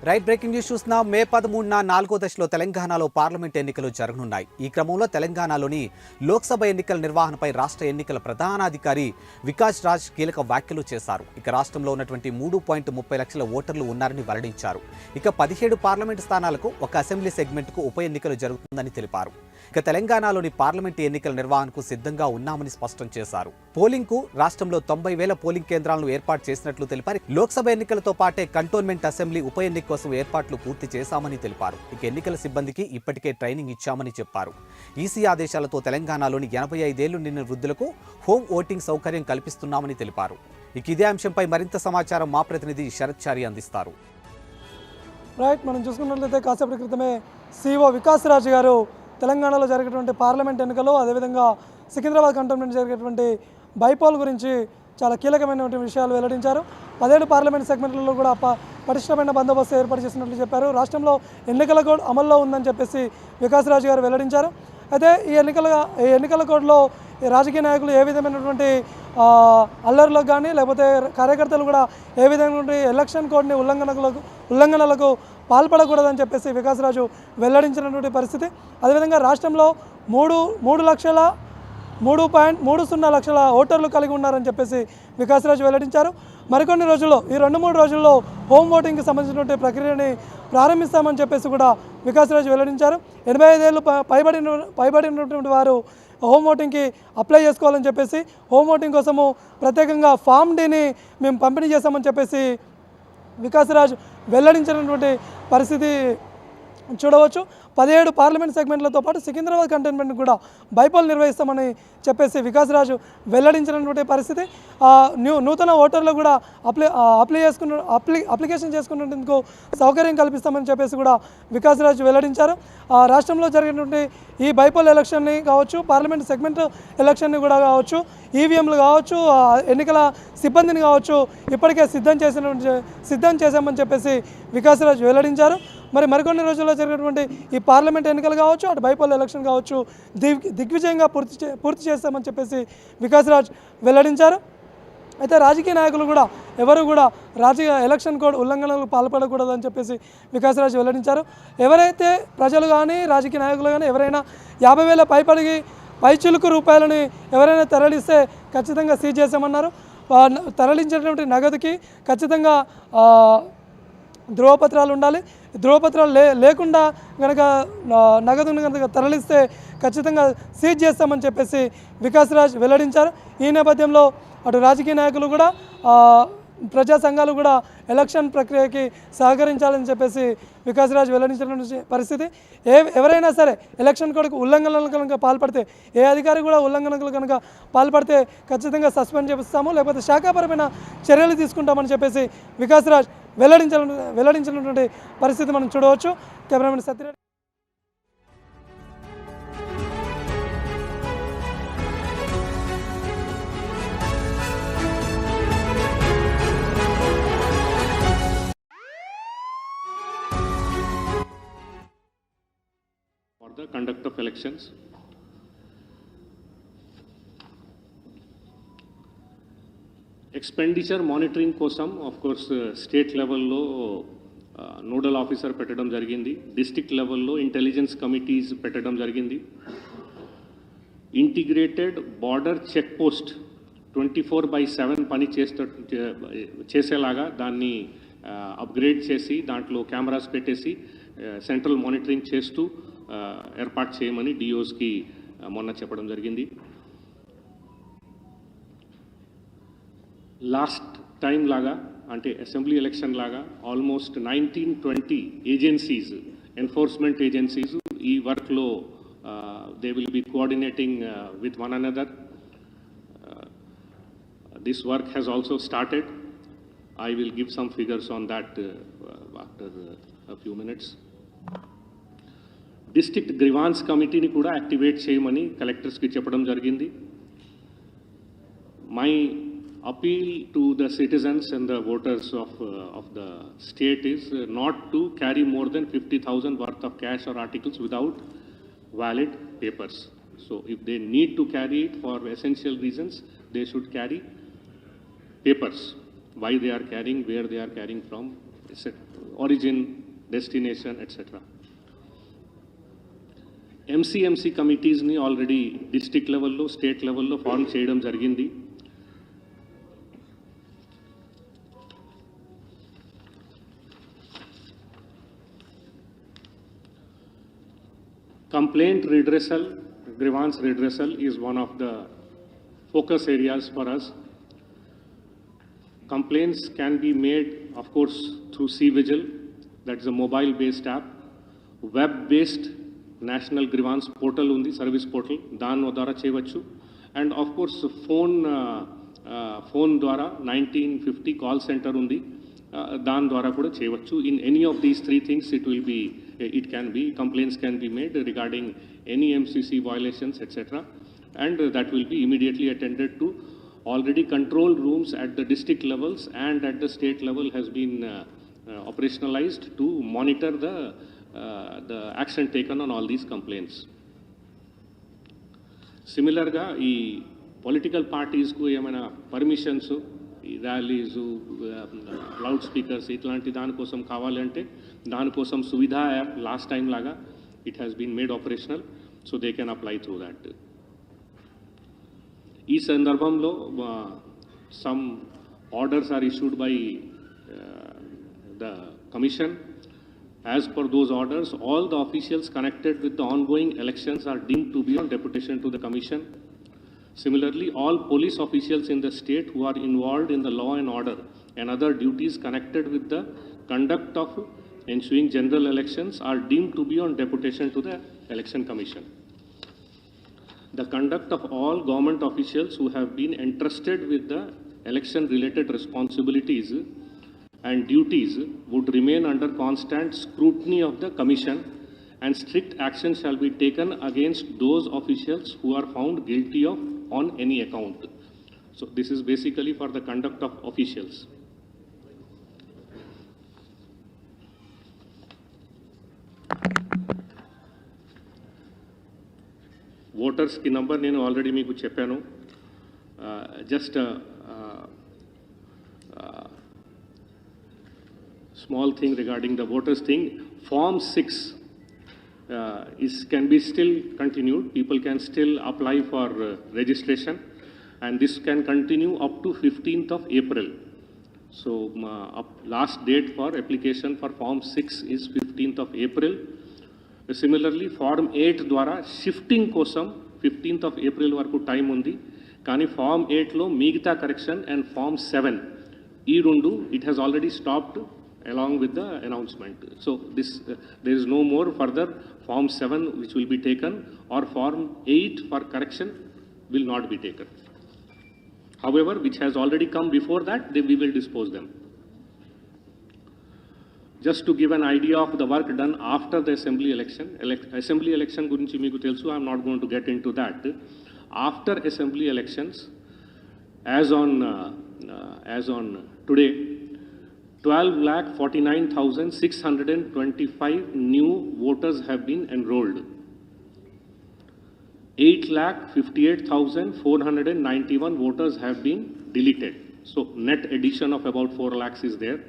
Right breaking news చూస్తున్నాం. మే 13న 4వ దశలో తెలంగాణలో పార్లమెంట్ ఎన్నికలు జరగనున్నాయి. ఈ క్రమంలో తెలంగాణలోని లోక్సభ ఎన్నికల నిర్వహణపై రాష్ట్ర ఎన్నికల ప్రధానాధికారి వికాస్ రాజ్ కీలక వ్యాఖ్యలు చేశారు. ఇక రాష్ట్రంలో ఉన్నటువంటి 3.30 లక్షల ఓటర్లు ఉన్నారని వెల్లడించారు. ఇక 17 పార్లమెంట్ స్థానాలకు ఒక అసెంబ్లీ సెగ్మెంట్కు ఉప ఎన్నికలు జరుగుతుందని తెలిపారు. ఇక తెలంగాణలోని పార్లమెంట్ ఎన్నికల నిర్వహణకు సిద్ధంగా ఉన్నామని స్పష్టం చేశారు. పోలింగ్కు రాష్ట్రంలో 90,000 పోలింగ్ కేంద్రాలను ఏర్పాటు చేసినట్లు తెలిపారు. లోక్సభ ఎన్నికలతో పాటే కంటోన్మెంట్ అసెంబ్లీ ఉప ఎన్నిక కోసం ఏర్పాట్లు పూర్తి చేశామని తెలిపారు. ఇక ఎన్నికల సిబ్బందికి ఇప్పటికే ట్రైనింగ్ ఇచ్చామని చెప్పారు. ఈసీ ఆదేశాలతో తెలంగాణలోని 85 ఏళ్లు నిండిన వృద్ధులకు హోమ్ ఓటింగ్ సౌకర్యం కల్పిస్తున్నామని తెలిపారు. ఇక ఇదే అంశంపై మరింత సమాచారం మా ప్రతినిధి శరత్ చారి అందిస్తారు. రైట్, మనం చూసుకున్నట్లయితే కాసేపటి క్రితమే సిఓ వికాస్ రాజ్ గారు తెలంగాణలో జరిగేటువంటి పార్లమెంట్ ఎన్నికలు, అదేవిధంగా సికింద్రాబాద్ కంటోన్మెంట్ జరిగేటువంటి బైపోల్ గురించి చాలా కీలకమైనటువంటి విషయాలు వెల్లడించారు. 17 పార్లమెంట్ సెగ్మెంట్లలో కూడా పటిష్టమైన బందోబస్తు ఏర్పాటు చేసినట్లు చెప్పారు. రాష్ట్రంలో ఎన్నికల కోడ్ అమల్లో ఉందని చెప్పేసి వికాస్ రాజ్ గారు వెల్లడించారు. అయితే ఈ ఎన్నికల కోడ్లో రాజకీయ నాయకులు ఏ విధమైనటువంటి అల్లర్లకు కానీ లేకపోతే కార్యకర్తలు కూడా ఏ విధమైనటువంటి ఎలక్షన్ కోడ్ని ఉల్లంఘనలకు పాల్పడకూడదని చెప్పేసి వికాస్ రాజు వెల్లడించినటువంటి పరిస్థితి. అదేవిధంగా రాష్ట్రంలో 3.30 లక్షల ఓటర్లు కలిగి ఉన్నారని చెప్పేసి వికాస్ రాజు వెల్లడించారు. మరికొన్ని రోజుల్లో ఈ 2-3 రోజుల్లో హోమ్ ఓటింగ్కి సంబంధించినటువంటి ప్రక్రియని ప్రారంభిస్తామని చెప్పేసి కూడా వికాస్ రాజు వెల్లడించారు. 85 ఏళ్ళు పైబడినటువంటి వారు హోమ్ ఓటింగ్కి అప్లై చేసుకోవాలని చెప్పేసి, హోమ్ ఓటింగ్ కోసము ప్రత్యేకంగా ఫామ్ డీని మేము పంపిణీ చేస్తామని చెప్పేసి వికాస్ రాజ్ వెల్లడించినటువంటి పరిస్థితి చూడవచ్చు. 17 పార్లమెంట్ సెగ్మెంట్లతో పాటు సికింద్రాబాద్ కంటోన్మెంట్ కూడా బైపోల్ నిర్వహిస్తామని చెప్పేసి వికాస్ రాజు వెల్లడించినటువంటి పరిస్థితి. నూతన ఓటర్లు కూడా అప్లికేషన్ చేసుకునేందుకు సౌకర్యం కల్పిస్తామని చెప్పేసి కూడా వికాస్ రాజు వెల్లడించారు. రాష్ట్రంలో జరిగినటువంటి ఈ బైపోల్ ఎలక్షన్ని కావచ్చు, పార్లమెంట్ సెగ్మెంట్ ఎలక్షన్ని కూడా కావచ్చు, ఈవీఎంలు కావచ్చు, ఎన్నికల సిబ్బందిని కావచ్చు ఇప్పటికే సిద్ధం చేశామని చెప్పేసి వికాస్ రాజు వెల్లడించారు. మరికొన్ని రోజుల్లో జరిగినటువంటి ఈ పార్లమెంట్ ఎన్నికలు కావచ్చు, అటు బైపోల్ ఎలక్షన్ కావచ్చు దిగ్విజయంగా పూర్తి చేస్తామని చెప్పేసి వికాస్ రాజ్ వెల్లడించారు. అయితే రాజకీయ నాయకులు కూడా ఎవరు కూడా ఎలక్షన్ కోడ్ ఉల్లంఘనలకు పాల్పడకూడదని చెప్పేసి వికాస్ రాజ్ వెల్లడించారు. ఎవరైతే ప్రజలు కానీ రాజకీయ నాయకులు కానీ ఎవరైనా 50,000 పైచిలుకు రూపాయలని ఎవరైనా తరలిస్తే ఖచ్చితంగా సీజ్ చేశామన్నారు. తరలించేటువంటి నగదుకి ఖచ్చితంగా ధృవపత్రాలు ఉండాలి. ధృవపత్రాలు లేకుండా కనుక నగదును కనుక తరలిస్తే ఖచ్చితంగా సీజ్ చేస్తామని చెప్పేసి వికాస్ రాజ్ వెల్లడించారు. ఈ నేపథ్యంలో అటు రాజకీయ నాయకులు కూడా ప్రజా సంఘాలు కూడా ఎలక్షన్ ప్రక్రియకి సహకరించాలని చెప్పేసి వికాస్ రాజ్ వెల్లడించిన పరిస్థితి. ఎవరైనా సరే ఎలక్షన్ కోడ్కు ఉల్లంఘనలు కనుక పాల్పడితే, ఏ అధికారి కూడా ఉల్లంఘనలు కనుక పాల్పడితే ఖచ్చితంగా సస్పెండ్ చేపిస్తాము, లేకపోతే శాఖాపరమైన చర్యలు తీసుకుంటామని చెప్పేసి వికాస్ రాజ్ వెల్లడించినటువంటి పరిస్థితి మనం చూడవచ్చు. Cameraman Satya Reddy. For the conduct of elections, expenditure monitoring kosam of course state level lo nodal officer petadam jarigindi, district level lo intelligence committees petadam jarigindi, integrated border check post 24/7 pani cheselaga danni upgrade chesi dantlo cameras petesi central monitoring chestu ఏర్పాటు చేయమని డిఓస్కి మొన్న చెప్పడం జరిగింది. Last time లాగా అంటే assembly election లాగా almost 19-20 agencies, enforcement agencies ఈ వర్క్లో they will be coordinating with one another. This work has also started. I will give some figures on that after a few minutes. District grievance కమిటీని కూడా activate చేయమని కలెక్టర్స్కి చెప్పడం జరిగింది. My appeal to the citizens and the voters of the state is not to carry more than 50,000 worth of cash or articles without valid papers. So if they need to carry it for essential reasons, they should carry papers. Why they are carrying, where they are carrying from, etc. origin, destination, etc. MCMC committees ni already district level lo, state level lo form cheyadam jarigindi. Complaint redressal, grievance redressal is one of the focus areas for us. Complaints can be made, of course, through C-Vigil, that is a mobile-based app, web-based national grievance portal undi, service portal, dan dwara cheyachu, and of course, phone dwara 1950 call center undi, dan dwara kuda cheyachu. In any of these three things, complaints can be made regarding any MCC violations, etc. And that will be immediately attended to. Already control rooms at the district levels and at the state level has been operationalized to monitor the action taken on all these complaints. Similarly, political parties ku emana permissions, rallies, loudspeakers, itlanti dani kosam kavalante dani kosam Suvidha app last time laga it has been made operational, so they can apply through that. ఈ సందర్భంలో some orders are issued by the commission. As per those orders, all the officials connected with the ongoing elections are deemed to be on deputation to the commission. Similarly, all police officials in the state who are involved in the law and order and other duties connected with the conduct of ensuing general elections are deemed to be on deputation to the election commission. The conduct of all government officials who have been entrusted with the election-related responsibilities and duties would remain under constant scrutiny of the Commission, and strict action shall be taken against those officials who are found guilty of on any account. So this is basically for the conduct of officials. Voters కి number నేను already మీకు చెప్పాను. Just small thing regarding the voters thing. Form 6 can be still continued. People can still apply for registration, and this can continue up to 15th of April. So last date for application for Form 6 is 15th of April. Similarly, Form 8 ద్వారా shifting కోసం 15th of April వరకు time ఉంది. కానీ Form 8లో మిగతా correction and Form 7 ఈ రెండు it has already stopped along with the announcement. So there is no more further Form 7 which will be taken, or Form 8 for correction will not be taken. However, which has already come before that, we will dispose them. Just to give an idea of the work done after the assembly election, assembly election gurinchi meeku telusu, I am not going to get into that. After assembly elections, as on today, 12,49,625 new voters have been enrolled. 8,58,491 voters have been deleted. So net addition of about 4 lakhs is there.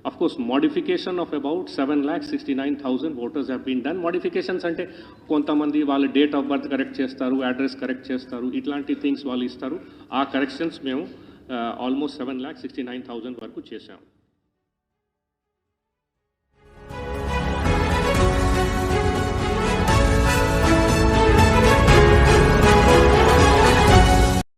Of course, modification of about 7,69,000 voters have been done. Modifications ante kontamandi vaalla date of birth correct chestaru, address correct chestaru, itlanti things vallu istaru. Aa corrections memu almost 7,69,000 varaku chesam.